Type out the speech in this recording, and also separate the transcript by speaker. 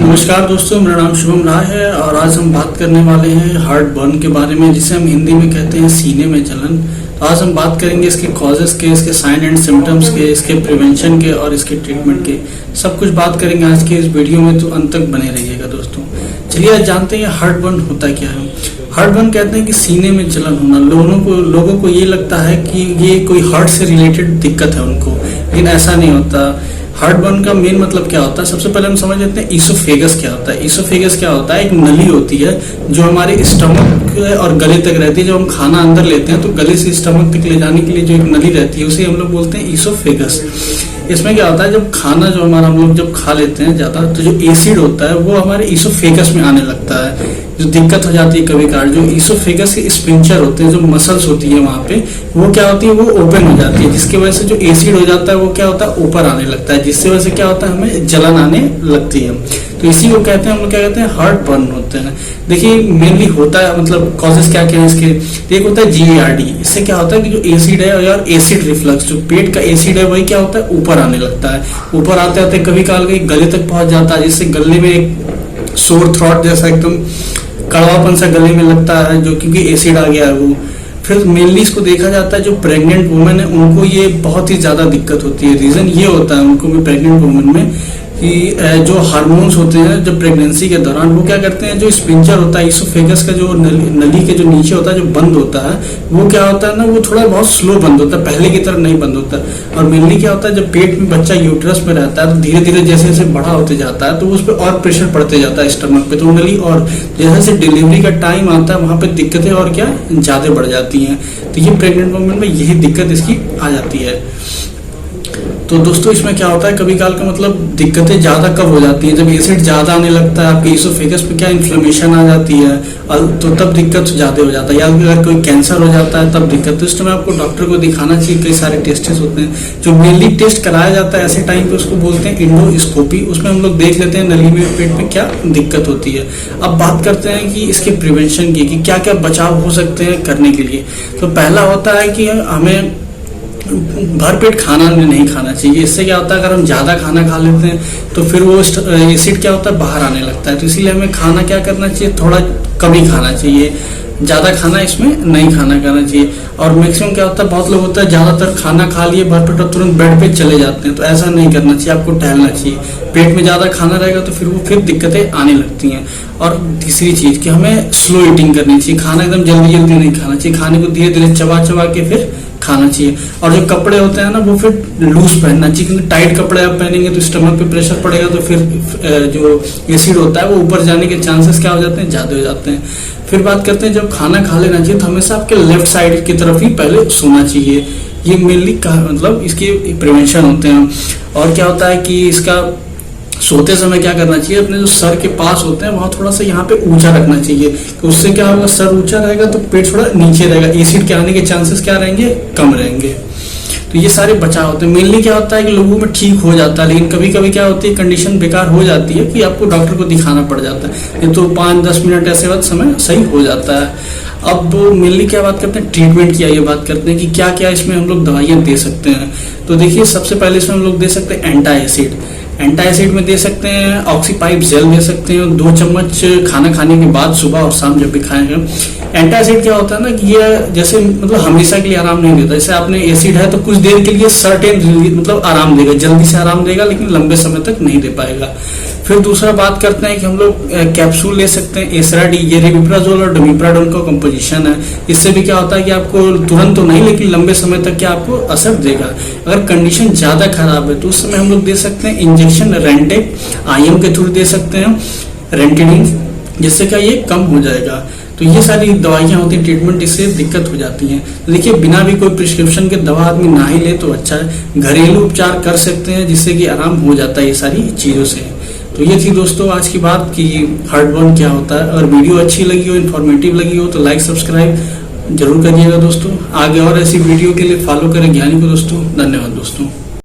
Speaker 1: नमस्कार दोस्तों, मेरा नाम शुभम राय है और आज हम बात करने वाले हैं हार्ट बर्न के बारे में, जिसे हम हिंदी में कहते हैं सीने में जलन। तो आज हम बात करेंगे इसके कॉजेस के, इसके साइन एंड सिम्टम्स के, इसके प्रिवेंशन के और इसके ट्रीटमेंट के। सब कुछ बात करेंगे आज के इस वीडियो में, तो अंत तक बने रहिएगा दोस्तों। चलिए आज जानते हैं हार्ट बर्न होता क्या है। हार्ट बर्न कहते हैं कि सीने में जलन होना। लोगों को ये लगता है कि ये कोई हार्ट से रिलेटेड दिक्कत है उनको, लेकिन ऐसा नहीं होता। हार्ट बर्न का मेन मतलब क्या होता है, सबसे पहले हम समझ लेते हैं ईसोफेगस क्या होता है। ईसोफेगस क्या होता है, एक नली होती है जो हमारे स्टमक और गले तक रहती है। जब हम खाना अंदर लेते हैं तो गले से स्टमक तक ले जाने के लिए जो एक नली रहती है उसे हम लोग बोलते हैं ईसोफेगस। इसमें क्या होता है, जब खाना जो हमारा हम लोग जब खा लेते हैं ज्यादा, तो जो एसिड होता है वो हमारे ईसोफेगस में आने लगता है। जो दिक्कत हो जाती है कभी कभार, जो ईसोफेगस के स्पिंचर होते हैं, जो मसल्स होती है वहां पे, वो क्या होती है, वो ओपन हो जाती है, जिसकी वजह से जो एसिड हो जाता है वो क्या होता है, ऊपर आने लगता है, जिससे वजह से क्या होता है, हमें जलन आने लगती है। तो इसी को कहते हैं, हम लोग क्या कहते हैं, हार्ट बर्न होते हैं। देखिए मेनली होता है, मतलब कॉजेस क्या क्या है इसके। एक होता है GERD। इससे क्या होता है कि जो एसिड है यार, एसिड रिफ्लक्स, जो पेट का एसिड है वही क्या होता है, ऊपर आने लगता है। ऊपर आते आते कभी काल गले तक पहुंच जाता है, जिससे गले में एक सोर थ्रॉट जैसा एकदम कड़वापन सा गले में लगता है, जो क्योंकि एसिड आ गया है वो। फिर मेनली इसको देखा जाता है जो प्रेग्नेंट वुमेन है उनको ये बहुत ही ज्यादा दिक्कत होती है। रीजन ये होता है उनको भी, प्रेग्नेंट वुमेन में, कि जो हार्मोन्स होते हैं जब प्रेगनेंसी के दौरान, वो क्या करते हैं, जो स्पिंचर होता है ईसोफेगस का, जो नली के जो नीचे होता है, जो बंद होता है, वो क्या होता है ना, वो थोड़ा बहुत स्लो बंद होता है, पहले की तरह नहीं बंद होता। और मेनली क्या होता है, जब पेट में बच्चा यूट्रस में रहता है तो धीरे धीरे जैसे जैसे बड़ा होते जाता है तो उस पर और प्रेशर पड़ते जाता है स्टमक पे, तो नली, और जैसे जैसे डिलीवरी का टाइम आता है वहां पे दिक्कतें और क्या ज्यादा बढ़ जाती हैं। तो ये प्रेग्नेंट वुमेन में यही दिक्कत इसकी आ जाती है। तो दोस्तों इसमें क्या होता है, कभी काल का मतलब दिक्कतें ज्यादा कब हो जाती है, जब एसिड ज्यादा आने लगता है आपके ईसोफेगस पे, क्या इन्फ्लेमेशन आ जाती है, तो तब दिक्कत ज्यादा हो जाता है। या अगर कोई कैंसर हो जाता है तब दिक्कत। तो इस टाइम आपको डॉक्टर को दिखाना चाहिए। कई सारे टेस्ट होते हैं, जो मेनली टेस्ट कराया जाता है ऐसे टाइम पे, उसको बोलते हैं इंडोस्कोपी। उसमें हम लोग देख लेते हैं नली में, पेट में क्या दिक्कत होती है। अब बात करते हैं कि इसके प्रिवेंशन की, कि क्या क्या बचाव हो सकते हैं करने के लिए। तो पहला होता है कि हमें भरपेट खाना नहीं खाना चाहिए। इससे क्या होता है, अगर हम ज्यादा खाना खा लेते हैं तो फिर वो एसिड क्या होता है, बाहर आने लगता है। तो इसीलिए हमें खाना क्या करना चाहिए, थोड़ा कम ही खाना चाहिए, ज्यादा खाना इसमें नहीं खाना चाहिए। और मैक्सिमम क्या होता है, बहुत लोग होता है ज्यादातर खाना खा लिए भरपेट और तुरंत बेड पे चले जाते हैं, तो ऐसा नहीं करना चाहिए। आपको टहलना चाहिए। पेट में ज्यादा खाना रहेगा तो फिर दिक्कतें आने लगती हैं। और तीसरी चीज कि हमें स्लो ईटिंग करनी चाहिए। खाना एकदम जल्दी जल्दी नहीं खाना चाहिए, खाने को धीरे धीरे चबा चबा के फिर खाना चाहिए। और जो कपड़े होते हैं ना, वो फिर लूज पहनना चाहिए, क्योंकि टाइट कपड़े आप पहनेंगे तो स्टमक पे प्रेशर पड़ेगा, तो फिर जो एसिड होता है वो ऊपर जाने के चांसेस क्या हो जाते हैं, ज्यादा हो जाते हैं। फिर बात करते हैं, जब खाना खा लेना चाहिए तो हमेशा आपके लेफ्ट साइड की तरफ ही पहले सोना चाहिए। ये मेनली मतलब इसके प्रिवेंशन होते हैं। और क्या होता है कि इसका सोते समय क्या करना चाहिए, अपने जो सर के पास होते हैं वहां थोड़ा सा यहाँ पे ऊंचा रखना चाहिए। तो उससे क्या होगा, सर ऊंचा रहेगा तो पेट थोड़ा नीचे रहेगा, एसिड के आने के चांसेस क्या रहेंगे, कम रहेंगे। तो ये सारे बचाव होते हैं। मेनली क्या होता है कि लोगों में ठीक हो जाता है, लेकिन कभी कभी क्या होती है, कंडीशन बेकार हो जाती है कि आपको डॉक्टर को दिखाना पड़ जाता है। नहीं तो 5-10 मिनट ऐसे बाद समय सही हो जाता है। अब मेनली क्या बात करते हैं, ट्रीटमेंट की ये बात करते हैं कि क्या क्या इसमें हम लोग दवाइयां दे सकते हैं। तो देखिए सबसे पहले इसमें हम लोग दे सकते हैं एंटाएसिड में दे सकते हैं, ऑक्सीपाइप जेल दे सकते हैं 2 चम्मच खाना खाने के बाद, सुबह और शाम जब भी खाएंगे। एंटाएसिड क्या होता है ना, कि ये जैसे मतलब हमेशा के लिए आराम नहीं देता। जैसे आपने एसिड है तो कुछ देर के लिए सर्टेन मतलब आराम देगा, जल्दी से आराम देगा, लेकिन लंबे समय तक नहीं दे पाएगा। फिर दूसरा बात करते हैं कि हम लोग कैप्सूल ले सकते हैं एसराडी, ये रेमिप्राजोल और डोमिप्राडोल का कंपोजिशन है। इससे भी क्या होता है कि आपको तुरंत तो नहीं, लेकिन लंबे समय तक क्या आपको असर देगा। अगर कंडीशन ज्यादा खराब है तो उस समय हम लोग दे सकते हैं इंजेक्शन रेंटेक, IM के थ्रू दे सकते हैं रेंटेडिन, जिससे क्या ये कम हो जाएगा। तो ये सारी दवाइयां होती हैं, ट्रीटमेंट, इससे दिक्कत हो जाती है। तो देखिए बिना भी कोई प्रिस्क्रिप्शन के दवा आदमी ना ही ले तो अच्छा है। घरेलू उपचार कर सकते हैं जिससे कि आराम हो जाता है ये सारी चीजों से। तो ये थी दोस्तों आज की बात कि हार्ट बर्न क्या होता है। अगर वीडियो अच्छी लगी हो, इन्फॉर्मेटिव लगी हो तो लाइक सब्सक्राइब जरूर करिएगा दोस्तों। आगे और ऐसी वीडियो के लिए फॉलो करें ज्ञानी को दोस्तों। धन्यवाद दोस्तों।